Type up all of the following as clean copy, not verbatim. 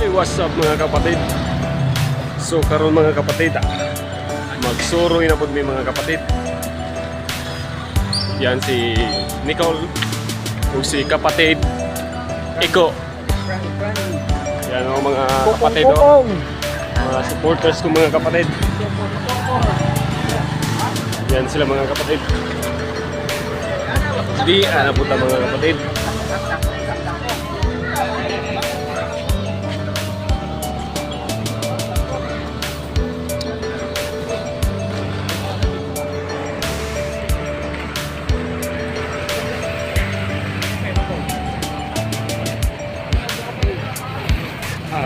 Hey, what's up mga kapatid? So karon mga kapatid, magsuroy na po mi mga kapatid. Yan si Nicole o si kapatid Iko. Yan ang mga kapatid o mga supporters ko mga kapatid. Yan sila mga kapatid. Di punta mga kapatid.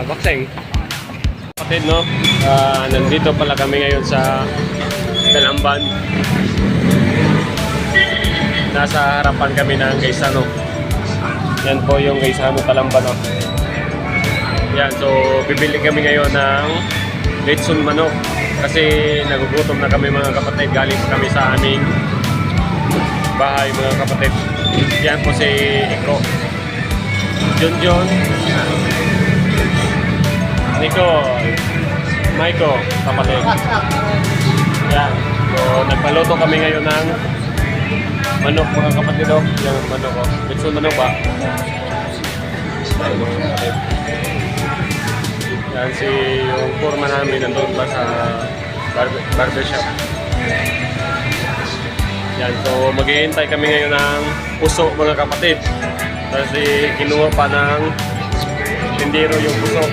Bakseng kapatid, no? Nandito pala kami ngayon sa Talamban. Nasa harapan kami ng Gaisano. Yan po yung Gaisano Talamban, no? Yan, so bibili kami ngayon ng Litson manok kasi nagugutom na kami mga kapatid. Galing pa kami sa aming bahay mga kapatid. Yan po si Iko, Junjun, Nico, Maiko, kapatid. Yan. So, nagpaluto kami ngayon ng manok mga kapatid. Yan ang manok ko. Litson manok ba? Yan si yung forma namin nandun pa sa barbershop. Yan. So, maghihintay kami ngayon ng puso mga kapatid. Kasi kinuha pa ng tindero yung puso.